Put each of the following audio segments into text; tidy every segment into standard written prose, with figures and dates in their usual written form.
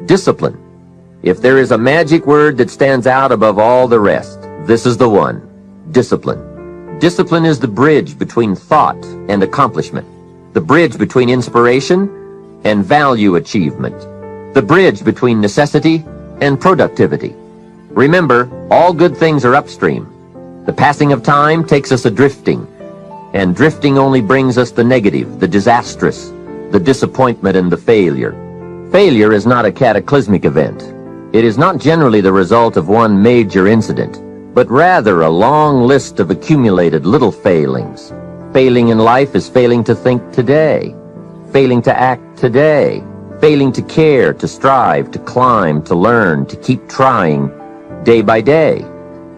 Discipline. If there is a magic word that stands out above all the rest, this is the one. Discipline. Discipline is the bridge between thought and accomplishment, the bridge between inspiration and value achievement, the bridge between necessity and productivity. Remember, all good things are upstream. The passing of time takes us adrifting, and drifting only brings us the negative, the disastrous, the disappointment, and the failure. Failure is not a cataclysmic event. It is not generally the result of one major incident, but rather a long list of accumulated little failings. Failing in life is failing to think today, failing to act today, failing to care, to strive, to climb, to learn, to keep trying day by day.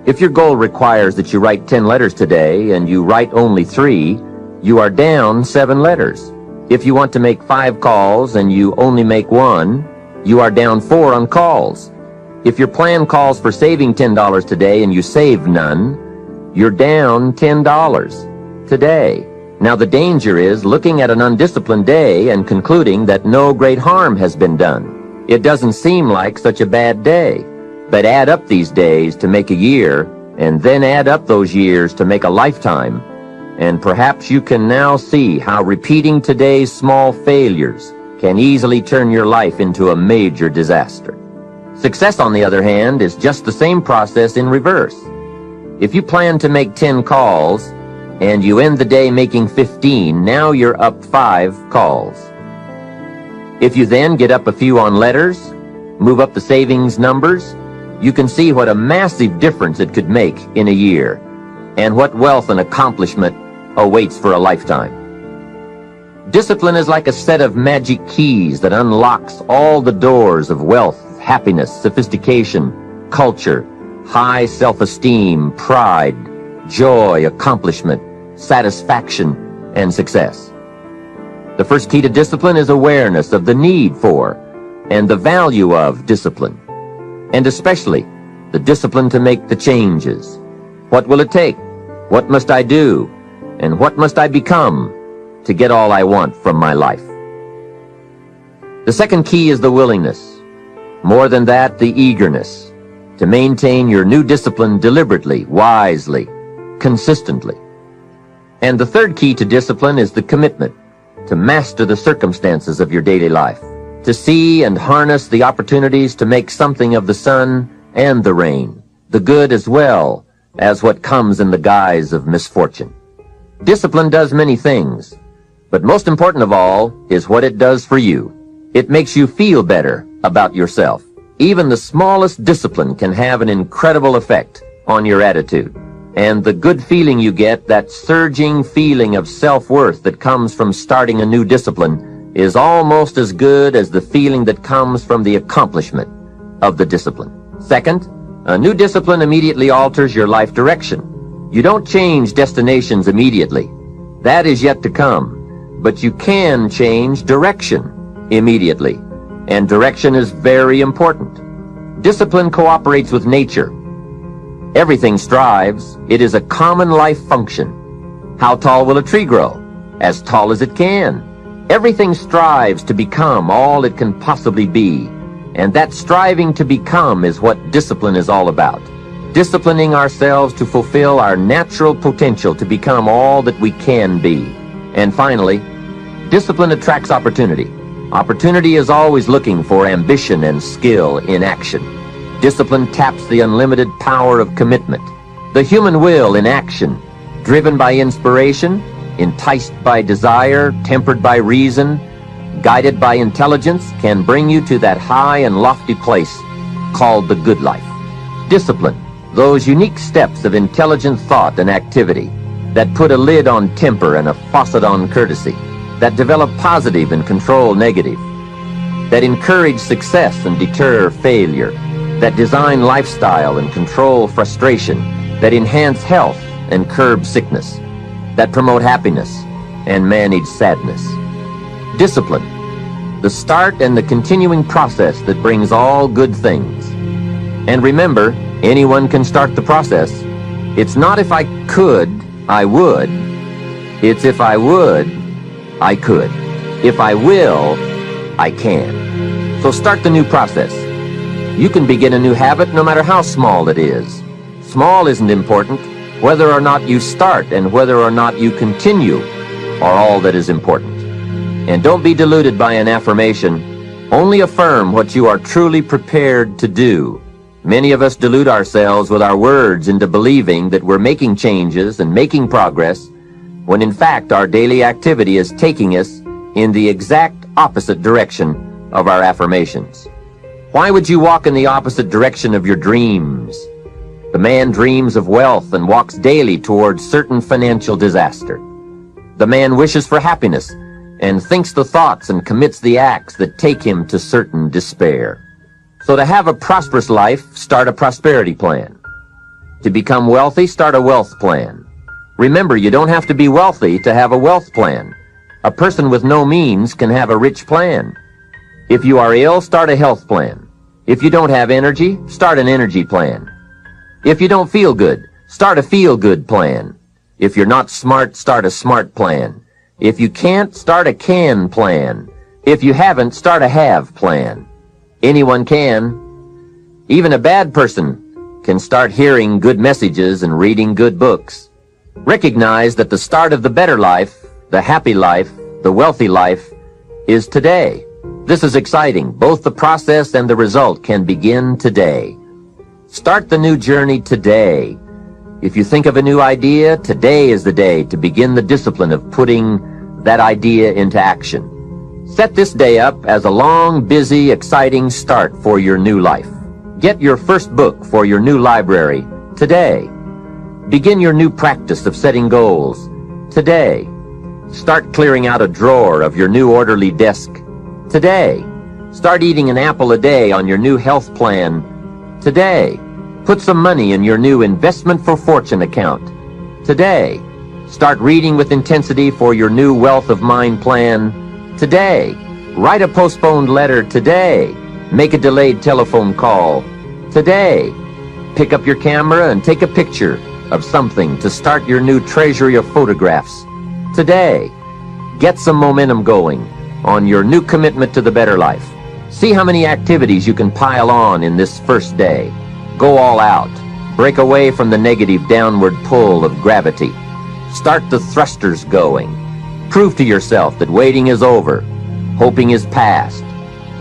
If your goal requires that you write 10 letters today and you write only 3, you are down 7 letters. If you want to make 5 calls and you only make 1, you are down 4 on calls. If your plan calls for saving $10 today and you save none, you're down $10 today. Now the danger is looking at an undisciplined day and concluding that no great harm has been done. It doesn't seem like such a bad day. But add up these days to make a year, and then add up those years to make a lifetime, and perhaps you can now see how repeating today's small failures can easily turn your life into a major disaster. Success, on the other hand, is just the same process in reverse. If you plan to make 10 calls, and you end the day making 15, now you're up 5 calls. If you then get up a few on letters, move up the savings numbers, you can see what a massive difference it could make in a year, and what wealth and accomplishment awaits for a lifetime. Discipline is like a set of magic keys that unlocks all the doors of wealth, happiness, sophistication, culture, high self-esteem, pride, joy, accomplishment, satisfaction, and success. The first key to discipline is awareness of the need for and the value of discipline, and especially the discipline to make the changes. What will it take? What must I do? And what must I become to get all I want from my life? The second key is the willingness. More than that, the eagerness to maintain your new discipline deliberately, wisely, consistently. And the third key to discipline is the commitment to master the circumstances of your daily life, to see and harness the opportunities to make something of the sun and the rain, the good as well as what comes in the guise of misfortune. Discipline does many things, but most important of all is what it does for you. It makes you feel better about yourself. Even the smallest discipline can have an incredible effect on your attitude. And the good feeling you get, that surging feeling of self-worth that comes from starting a new discipline, is almost as good as the feeling that comes from the accomplishment of the discipline. Second, a new discipline immediately alters your life direction. You don't change destinations immediately. That is yet to come. But you can change direction immediately. And direction is very important. Discipline cooperates with nature. Everything strives. It is a common life function. How tall will a tree grow? As tall as it can. Everything strives to become all it can possibly be, and that striving to become is what discipline is all about. Disciplining ourselves to fulfill our natural potential to become all that we can be. And finally, discipline attracts opportunity. Opportunity is always looking for ambition and skill in action. Discipline taps the unlimited power of commitment. The human will in action, driven by inspiration, enticed by desire, tempered by reason, guided by intelligence, can bring you to that high and lofty place called the good life. Discipline, those unique steps of intelligent thought and activity that put a lid on temper and a faucet on courtesy, that develop positive and control negative, that encourage success and deter failure, that design lifestyle and control frustration, that enhance health and curb sickness, that promote happiness and manage sadness. Discipline, the start and the continuing process that brings all good things. And remember, anyone can start the process. It's not if I could, I would. It's if I would, I could. If I will, I can. So start the new process. You can begin a new habit no matter how small it is. Small isn't important. Whether or not you start and whether or not you continue are all that is important. And don't be deluded by an affirmation. Only affirm what you are truly prepared to do. Many of us delude ourselves with our words into believing that we're making changes and making progress, when in fact our daily activity is taking us in the exact opposite direction of our affirmations. Why would you walk in the opposite direction of your dreams? The man dreams of wealth and walks daily towards certain financial disaster. The man wishes for happiness and thinks the thoughts and commits the acts that take him to certain despair. So to have a prosperous life, start a prosperity plan. To become wealthy, start a wealth plan. Remember, you don't have to be wealthy to have a wealth plan. A person with no means can have a rich plan. If you are ill, start a health plan. If you don't have energy, start an energy plan. If you don't feel good, start a feel-good plan. If you're not smart, start a smart plan. If you can't, start a can plan. If you haven't, start a have plan. Anyone can. Even a bad person can start hearing good messages and reading good books. Recognize that the start of the better life, the happy life, the wealthy life, is today. This is exciting. Both the process and the result can begin today. Start the new journey today. If you think of a new idea, today is the day to begin the discipline of putting that idea into action. Set this day up as a long, busy, exciting start for your new life. Get your first book for your new library today. Begin your new practice of setting goals today. Start clearing out a drawer of your new orderly desk today. Start eating an apple a day on your new health plan today. Put some money in your new investment for fortune account today. Start reading with intensity for your new wealth of mind plan today. Write a postponed letter today. Make a delayed telephone call today. Pick up your camera and take a picture of something to start your new treasury of photographs today. Get some momentum going on your new commitment to the better life. See how many activities you can pile on in this first day. Go all out. Break away from the negative downward pull of gravity. Start the thrusters going. Prove to yourself that waiting is over, hoping is past,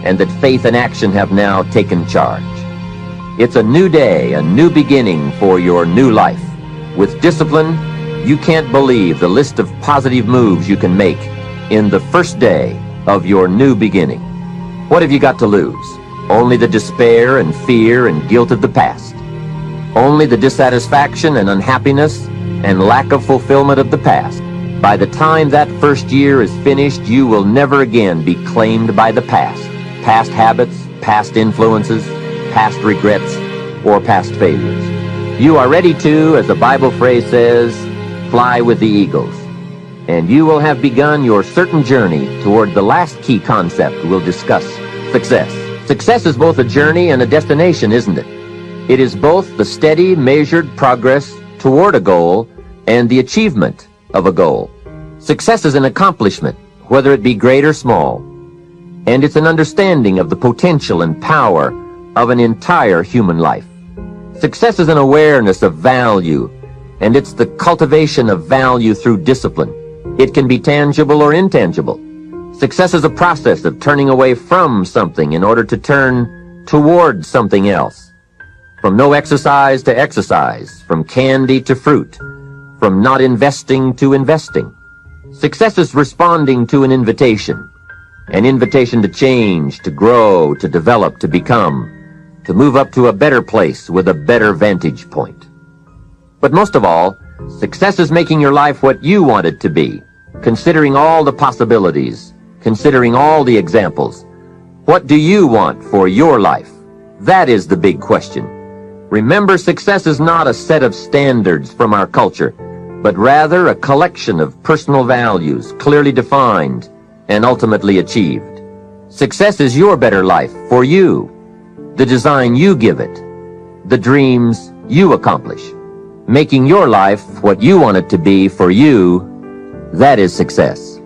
and that faith and action have now taken charge. It's a new day, a new beginning for your new life. With discipline, you can't believe the list of positive moves you can make in the first day of your new beginning. What have you got to lose? Only the despair and fear and guilt of the past. Only the dissatisfaction and unhappiness and lack of fulfillment of the past. By the time that first year is finished, you will never again be claimed by the past. Past habits, past influences, past regrets, or past failures. You are ready to, as the Bible phrase says, fly with the eagles. And you will have begun your certain journey toward the last key concept we'll discuss, success. Success is both a journey and a destination, isn't it? It is both the steady, measured progress toward a goal and the achievement of a goal. Success is an accomplishment, whether it be great or small, and it's an understanding of the potential and power of an entire human life. Success is an awareness of value, and it's the cultivation of value through discipline. It can be tangible or intangible. Success is a process of turning away from something in order to turn toward something else. From no exercise to exercise, from candy to fruit, from not investing to investing. Success is responding to an invitation to change, to grow, to develop, to become, to move up to a better place with a better vantage point. But most of all, success is making your life what you want it to be, considering all the possibilities, considering all the examples. What do you want for your life? That is the big question. Remember, success is not a set of standards from our culture, but rather a collection of personal values, clearly defined and ultimately achieved. Success is your better life for you, the design you give it, the dreams you accomplish. Making your life what you want it to be for you, that is success.